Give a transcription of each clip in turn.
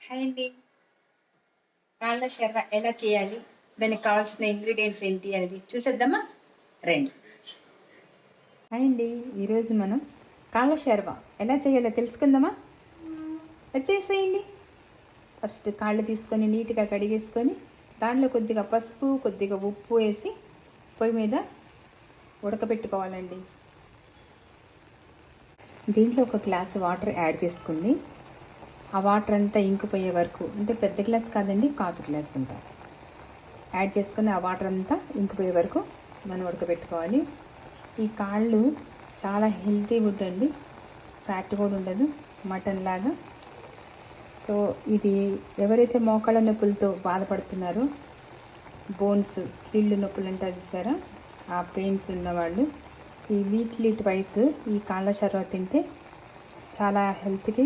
Hi అండి. కాళ్ళ షర్వ ఎలా చేయాలి, దానికి కావాల్సిన ఇంగ్రీడియంట్స్ ఏంటి అనేది చూసేద్దామా రండి. హాయ్ అండి, ఈరోజు మనం కాళ్ళ షర్వ ఎలా చేయాలో తెలుసుకుందామా. వచ్చేసేయండి. ఫస్ట్ కాళ్ళు తీసుకొని నీట్గా కడిగేసుకొని దాంట్లో కొద్దిగా పసుపు కొద్దిగా ఉప్పు వేసి పొయ్యి మీద ఉడకబెట్టుకోవాలండి. దీంట్లో ఒక గ్లాస్ వాటర్ యాడ్ చేసుకుంది. ఆ వాటర్ అంతా ఇంకిపోయే వరకు, అంటే పెద్ద గ్లాస్ కాదండి, కాఫీ గ్లాస్ అంతా యాడ్ చేసుకుని ఆ వాటర్ అంతా ఇంకిపోయే వరకు మనం ఉడకబెట్టుకోవాలి. ఈ కాళ్ళు చాలా హెల్తీ ఫుడ్ అండి, ఫ్యాట్ కూడా ఉండదు, మటన్ లాగా. సో ఇది ఎవరైతే మోకాళ్ళ నొప్పులతో బాధపడుతున్నారో, బోన్స్ కీళ్ళు నొప్పులు అంటారు చూసారా, ఆ పెయిన్స్ ఉన్నవాళ్ళు ఈ వీక్లీ ట్వైస్ ఈ కాళ్ళ షర్వ తింటే చాలా హెల్త్కి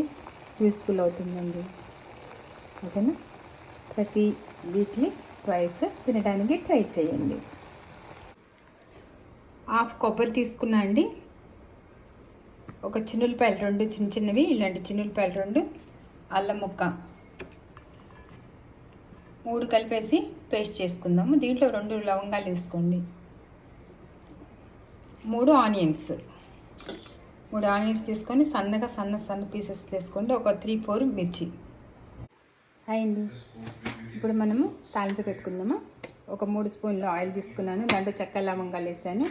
యూస్ఫుల్ అవుతుందండి. ఓకేనా, ప్రతి వీక్లీ ట్వైస్ తినడానికి ట్రై చేయండి. హాఫ్ కొబ్బరి తీసుకున్నా అండి, ఒక చిన్నులపాయలు 2 చిన్న చిన్నవి, ఇలాంటి చిన్నులపాయలు 2, అల్లం ముక్క 3 కలిపేసి పేస్ట్ చేసుకుందాము. దీంట్లో 2 లవంగాలు వేసుకోండి, 3 ఆనియన్స్ తీసుకొని సన్న పీసెస్ తీసుకోండి. ఒక 3-4 మిర్చి. అయ్యండి, ఇప్పుడు మనము తాలింపు పెట్టుకుందాము. ఒక 3 స్పూన్లు ఆయిల్ తీసుకున్నాను, దాంట్లో చెక్క లవంగాలు వేసాను.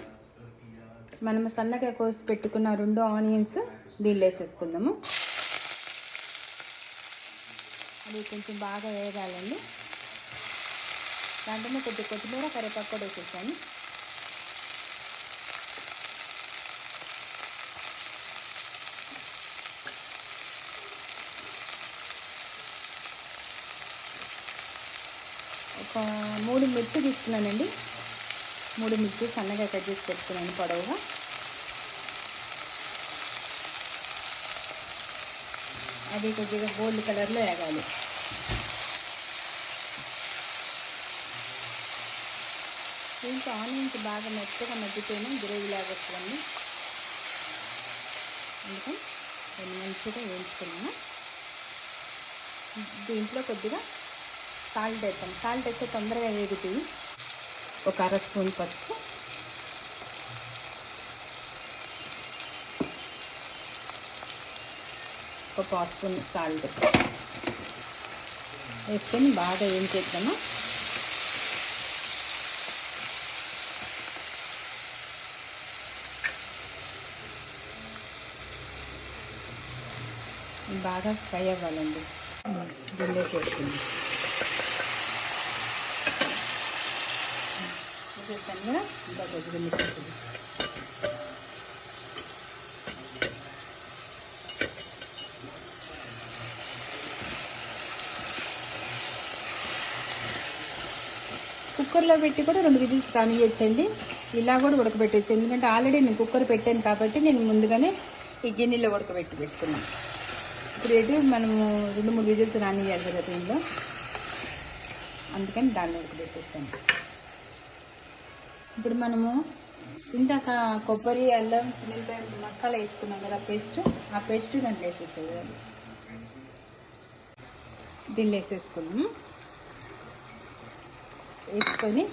మనము సన్నగా కోసి పెట్టుకున్న 2 ఆనియన్స్ దీంట్లో వేసేసుకుందాము. అది కొంచెం బాగా వేగాలండి. దాంట్లో కొద్దిగా కొత్తిమీర కరివేపాకు కూడా వేసేసాను. ఒక 3 మిర్చి తీసుకున్నానండి, 3 మిర్చి సన్నగా కట్ చేసి పెట్టుకున్నాను పొడవుగా. అది కొద్దిగా గోల్డ్ కలర్లో వేగాలి. దీంట్లో ఆనియన్స్ బాగా మెత్తగా మగ్గితేనే గ్రేవీ లాగా వస్తుంది, అందుకని నేను మంచిగా వేయించుకున్నాను. దీంట్లో కొద్దిగా సాల్ట్ వేస్తాం, సాల్ట్ వేస్తే తొందరగా వేగుతుంది. ఒక 1/2 స్పూన్ పసుపు, ఒక 1/2 స్పూన్ సాల్ట్ వేసుకొని బాగా వేయించేద్దాము. బాగా ఫ్రై అవ్వాలండి. గిన్నె వేసుకుంది చేస్తాను కదా, ఇంకా కొద్దిగా మిక్స్. కుక్కర్లో పెట్టి కూడా 2 విజిల్స్ రానియొచ్చండి, ఇలా కూడా ఉడకబెట్టచ్చు. ఎందుకంటే ఆల్రెడీ నేను కుక్కర్ పెట్టాను కాబట్టి నేను ముందుగానే ఈ గిన్నెలో పెట్టుకున్నాను. ఇప్పుడు ఇది మనము 2-3 విజిల్స్ రానియాలి కదా దీనిలో, అందుకని దాన్ని ఉడకబెట్టేస్తాను. ఇప్పుడు మనము ఇందాక కొబ్బరి అల్లం చిన్నపాయ మసాలా వేసుకున్నాం కదా, ఆ పేస్ట్ దాంట్లో వేసేసేయాలి. దీన్ని వేసేసుకున్నాము. వేసుకొని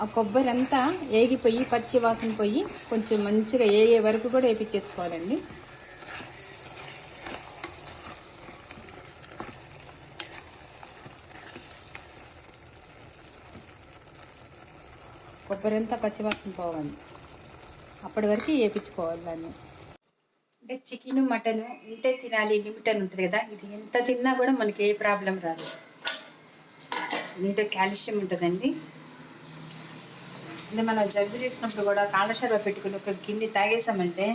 ఆ కొబ్బరి అంతా ఏగిపోయి పచ్చి వాసన పోయి కొంచెం మంచిగా ఏగే వరకు కూడా వేపించేసుకోవాలండి. కొబ్బరి అంతా పచ్చివాసన పోవాలి, అప్పటి వరకు వేయించుకోవాలి దాన్ని. అంటే చికెన్ మటన్ ఇంతే తినాలి లిమిట్ అని ఉంటుంది కదా, ఇది ఎంత తిన్నా కూడా మనకి ఏ ప్రాబ్లం రాదు. దీంట్లో కాల్షియం ఉంటుందండి. అంటే మనం జబ్బు చేసినప్పుడు కూడా కాళ్ళ షర్వ పెట్టుకుని ఒక గిన్నె తాగేసామంటే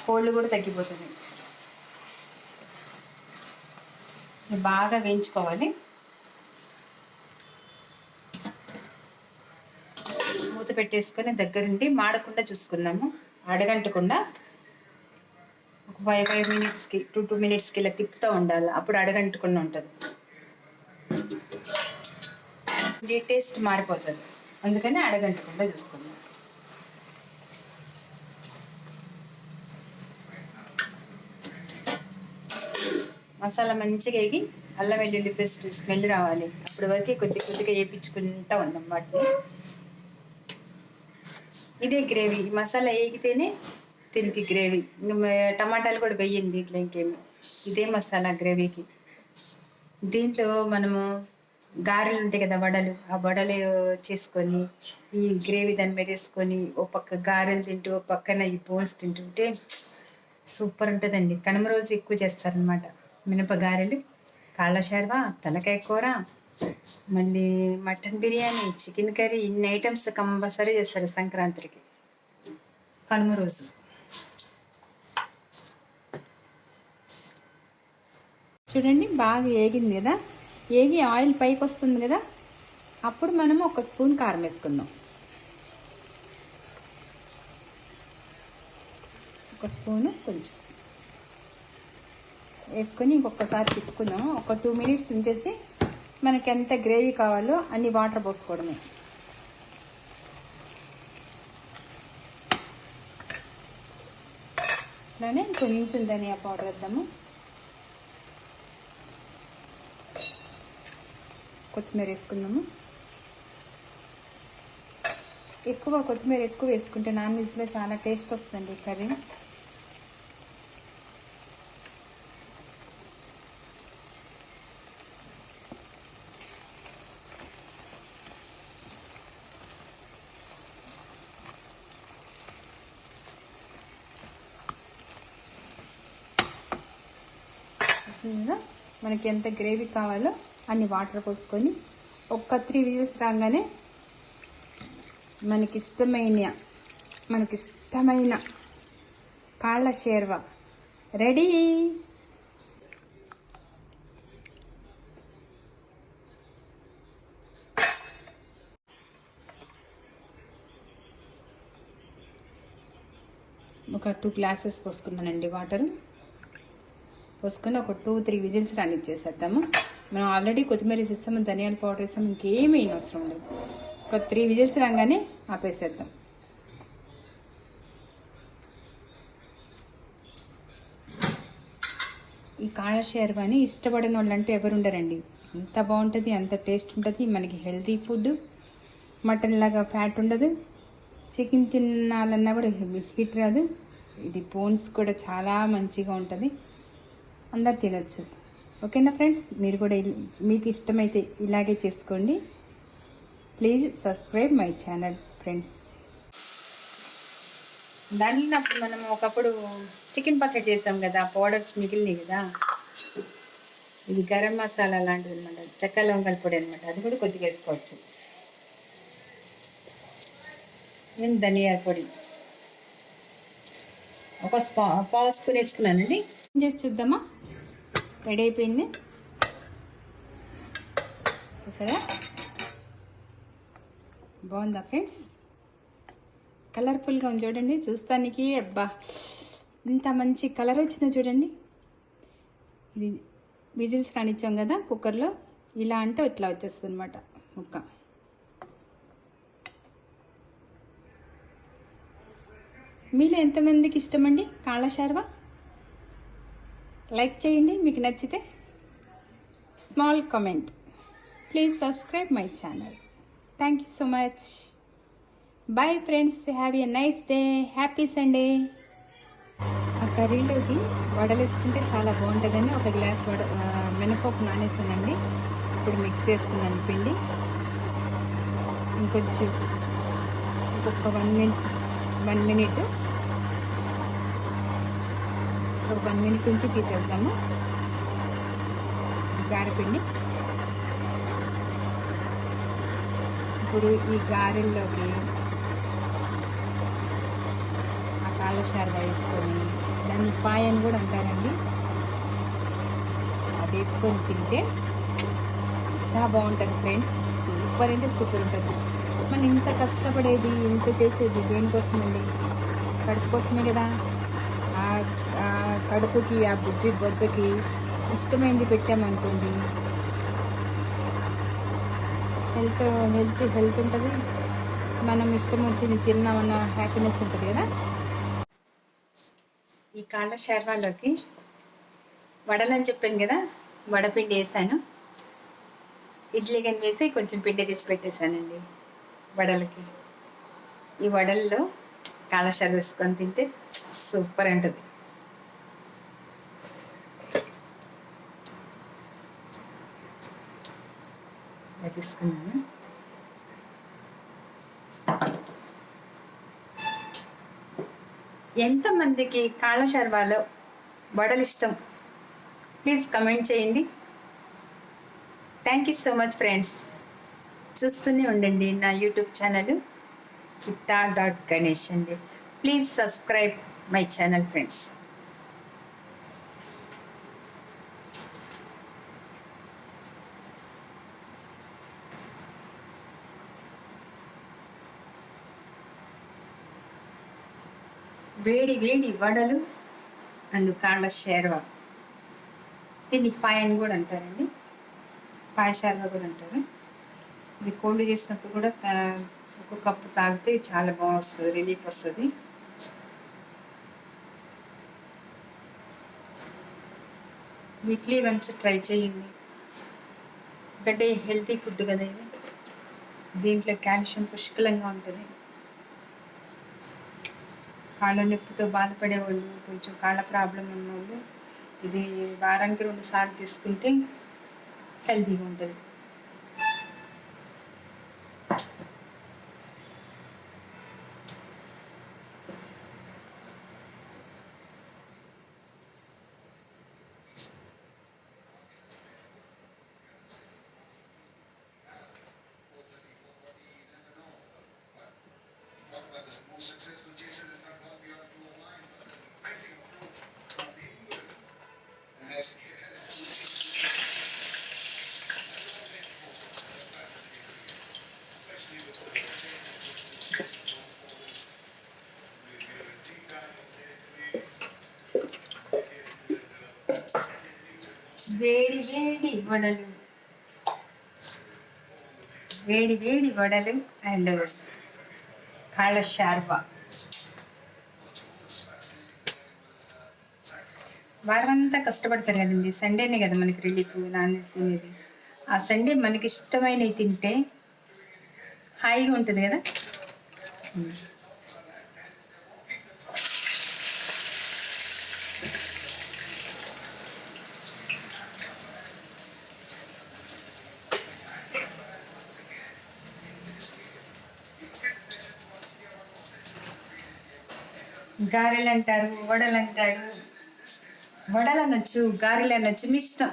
కోళ్ళు కూడా తగ్గిపోతుంది. బాగా వేయించుకోవాలి. మూత పెట్టేసుకొని దగ్గరుండి మాడకుండా చూసుకుందాము, అడగంటకుండా. ఒక 5 మినిట్స్కి 2 మినిట్స్కి ఇలా తిప్పుతూ ఉండాలి, అప్పుడు అడగంటకుండా ఉంటుంది. టేస్ట్ మారిపోతుంది, అందుకని అడగంటకుండా చూసుకుందాం. మసాలా మంచిగా వేగి అల్లం వెల్లుల్లి పేస్ట్ స్మెల్ రావాలి, అప్పటి వరకు కొద్దిగా వేయించుకుంటా ఉన్నాం వాటిని. ఇదే గ్రేవీ, మసాలా వేగితేనే దీనికి గ్రేవీ. టమాటాలు కూడా వేయండి దీంట్లో, ఇంకేమి. ఇదే మసాలా గ్రేవీకి. దీంట్లో మనము గారెలు ఉంటాయి కదా, వడలు, ఆ వడలు చేసుకొని ఈ గ్రేవీ దాని మీద వేసుకొని ఓ పక్క గారెలు తింటూ ఓ పక్కన ఈ బోన్స్ తింటుంటే సూపర్ ఉంటుందండి. కనుమ రోజు ఎక్కువ చేస్తారనమాట మినప గారెలు, కాళ్ళ షర్వా, తలకాయ కూర, మళ్ళీ మటన్ బిర్యానీ, చికెన్ కర్రీ, ఇన్ని ఐటమ్స్ కంపల్సరీ చేస్తారు సంక్రాంతికి కనుమ రోజు. చూడండి బాగా ఏగింది కదా, ఏగి ఆయిల్ పైకి వస్తుంది కదా, అప్పుడు మనము 1 స్పూన్ కారం వేసుకుందాం. 1 స్పూను కొంచెం వేసుకొని ఇంకొకసారి తిప్పుకుందాం. ఒక 2 మినిట్స్ ఉంచేసి మనకి ఎంత గ్రేవీ కావాలో అన్ని వాటర్ పోసుకోవడమే. అలానే కొంచెం ధనియా పౌడర్ వేద్దాము, కొత్తిమీర వేసుకుందాము. కొత్తిమీర ఎక్కువ వేసుకుంటే నాన్ వెజ్లో చాలా టేస్ట్ వస్తుందండి కర్రీ. మనకి ఎంత గ్రేవీ కావాలో అన్ని వాటర్ పోసుకొని ఒక 3 విజిల్స్ రాగానే మనకిష్టమైన కాళ్ళ షేర్వా రెడీ. ఒక 2 గ్లాసెస్ పోసుకున్నానండి వాటర్. పోసుకొని ఒక 2-3 విజిల్స్ రానిచ్చేసేద్దాము. మనం ఆల్రెడీ కొత్తిమీర వేసేస్తాము, ధనియాల పౌడర్ వేసాము, ఇంకేమీ అవసరం ఉండదు. ఒక 3 విజిల్స్ రాగానే ఆపేసేద్దాం. ఈ కాళ్ళ షేర్వాని ఇష్టపడిన వాళ్ళంటే ఎవరు ఉండరండి. అంత బాగుంటుంది, అంత టేస్ట్ ఉంటుంది. మనకి హెల్తీ ఫుడ్, మటన్ లాగా ఫ్యాట్ ఉండదు, చికెన్ తినాలన్నా కూడా హీట్ రాదు. ఇది బోన్స్ కూడా చాలా మంచిగా ఉంటుంది, అందరు తినొచ్చు. ఓకేనా ఫ్రెండ్స్, మీరు కూడా మీకు ఇష్టమైతే ఇలాగే చేసుకోండి. Please subscribe my channel friends. దాంట్లో మనం ఒకప్పుడు చికెన్ పచ్చడి చేస్తాం కదా, పౌడర్స్ మిగిలినాయి కదా, ఇది గరం మసాలా లాంటిది అనమాట, చెక్క లవంగాల పొడి అనమాట, అది కూడా కొద్దిగా వేసుకోవచ్చు. నేను ధనియాల పొడి ఒక పావు స్పూన్ వేసుకున్నానండి. చేసి చూద్దామా, రెడీ అయిపోయింది చూసారా, బాగుందా ఫ్రెండ్స్? కలర్ఫుల్గా ఉంది చూడండి, చూస్తానికి అబ్బా ఇంత మంచి కలర్ వచ్చిందో చూడండి. ఇది విజిల్స్ రానిచ్చాం కదా కుక్కర్లో, ఇలా అంటే ఇట్లా వచ్చేస్తుంది అనమాట ముక్క. మీలో ఎంతమందికి ఇష్టమండి కాళ్ళ షార్వా? లైక్ చేయండి మీకు నచ్చితే, small comment. Please subscribe my channel. Thank you so much. Bye friends, have a nice day, happy Sunday. ఆ కర్రీలోకి వడలు వేసుకుంటే చాలా బాగుంటుందని ఒక గ్లాస్ మినపప్పు నానేసానండి. ఇప్పుడు మిక్స్ చేస్తున్నాను పిండి. ఇంకొంచెం ఇంకొక 1 మినిట్ ఒక 1 మినిట్ నుంచి తీసేద్దాము గారెపిండి. ఇప్పుడు ఈ గారెల్లోకి ఆ కాళ్ళ షార్వా వేసుకొని, దాన్ని పాయని కూడా అంటారండి, అది వేసుకొని తింటే ఇంకా బాగుంటుంది ఫ్రెండ్స్. సూపర్ అంటే సూపర్ ఉంటుంది. మనం ఇంత కష్టపడేది, ఇంత చేసేది దేనికోసమండి? కడుపు కోసమే కదా. ఆ కడుపుకి, ఆ బొజ్జకి ఇష్టమైంది పెట్టామనుకోండి, హెల్త్ ఉంటుంది. మనం ఇష్టం వచ్చింది తిన్నామన్న హ్యాపీనెస్ ఉంటుంది కదా. ఈ కాళ్ళ షార్వాలోకి వడలని చెప్పాను కదా, వడపిండి వేసాను. ఇడ్లీ కానీ వేసి కొంచెం పిండి తీసి పెట్టేశానండి వడలకి. ఈ వడల్లో కాళాశార వేసుకొని తింటే సూపర్ ఉంటుంది. తీసుకున్నాను. ఎంతమందికి కాళాశార్వాలో వడలు ఇష్టం ప్లీజ్ కమెంట్ చేయండి. Thank you so much friends. చూస్తూనే ఉండండి నా యూట్యూబ్ ఛానల్ chitta.ganesh అండి. Please subscribe my channel friends. వేడి వేడి వడలు అండ్ కాళ్ళ షేర్వా, దీన్ని పాయ అని కూడా అంటారండి, పాయ షేర్వా కూడా అంటారు. ఇది కోల్డ్ చేసినప్పుడు కూడా ఒక కప్పు తాగితే చాలా బాగా వస్తుంది, రిలీఫ్ వస్తుంది. వీక్లీ వన్స్ ట్రై చేయండి. ఎందుకంటే హెల్తీ ఫుడ్ కదా ఇది, దీంట్లో కాల్షియం పుష్కలంగా ఉంటుంది. కాళ్ళ నొప్పితో బాధపడేవాళ్ళు, కొంచెం కాళ్ళ ప్రాబ్లం ఉన్నవాళ్ళు ఇది వారానికి 2 సార్లు తీసుకుంటే హెల్తీగా ఉంటుంది. వేడి వేడి వడలు, వేడి వేడి వడలు అండ్ కాళ్ళ షార్వా. వారం అంతా కష్టపడతారు కదండి, సండేనే కదా మనకి రిలీఫ్, నాన్ వెజ్ తినేది. ఆ సండే మనకి ఇష్టమైనవి తింటే హాయిగా ఉంటుంది కదా. గారెలు అంటారు, వడలు అంటారు. వడలు అనొచ్చు, గారెలు అనొచ్చు, మీ ఇష్టం.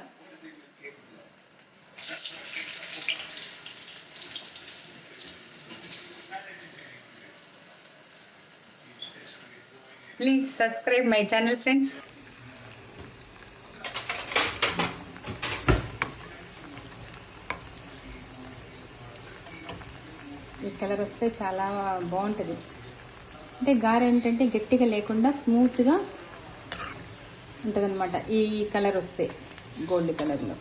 Please subscribe my channel friends. ఈ కలర్ వస్తే చాలా బాగుంటుంది. అంటే గారె ఏంటంటే గట్టిగా లేకుండా స్మూత్గా ఉంటుంది అనమాట. ఈ కలర్ వస్తే గోల్డ్ కలర్లో.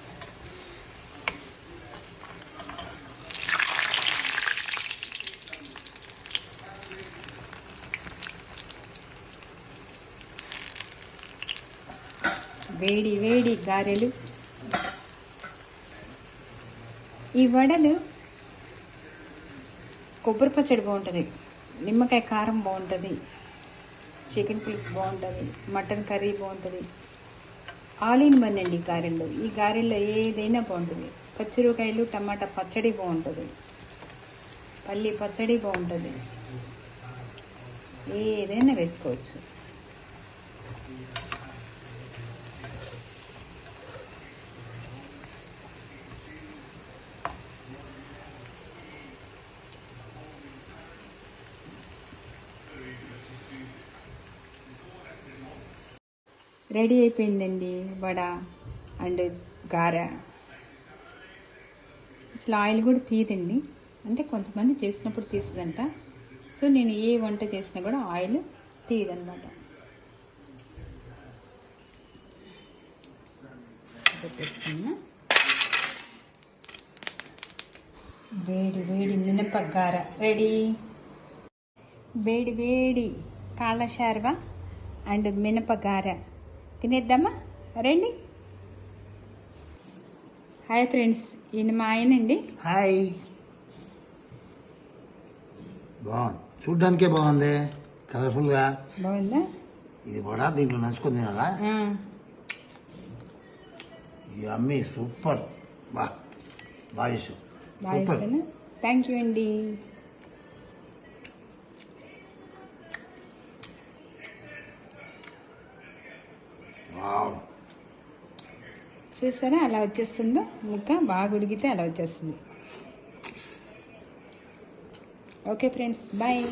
వేడి వేడి గారెలు, ఈ వడలు కొబ్బరి పచ్చడి బాగుంటుంది, నిమ్మకాయ కారం బాగుంటుంది, చికెన్ పులుసు బాగుంటుంది, మటన్ కర్రీ బాగుంటుంది. ఆల్ ఇన్ వన్ అండి గారెల్లో. ఈ గారెల్లో ఏదైనా బాగుంటుంది. పచ్చిమిరపకాయలు టమాటా పచ్చడి బాగుంటుంది, పల్లి పచ్చడి బాగుంటుంది, ఏదైనా వేసుకోవచ్చు. రెడీ అయిపోయిందండి వడ అండ్ గార. అసలు ఆయిల్ కూడా తీయదండి, అంటే కొంతమంది చేసినప్పుడు తీస్తుందంట. సో నేను ఏ వంట చేసినా కూడా ఆయిల్ తీయదన్నమాట. పెట్టేస్తున్నా. వేడి వేడి మినపగార రెడీ. వేడి వేడి కాళ్ళ షార్వా అండ్ మినపగార తినేద్దామా రండి. హాయ్ ఫ్రెండ్స్, ఈయన మా ఆయనండి. హాయ్. బాగుంది, చూడ్డానికే బాగుంది, కలర్ఫుల్గా బాగుందా? ఇది కూడా దీంట్లో నంచుకొని తినాలా? ఇది అమ్మి సూపర్. బాగా ఇష్టం. బాగా సూపర్. ఇస్తాను. థ్యాంక్ యూ అండి. వావ్. చూసారా అలా వచ్చేస్తుందో, ముక్క బాగా ఉడికితే అలా వచ్చేస్తుంది. Okay friends, bye.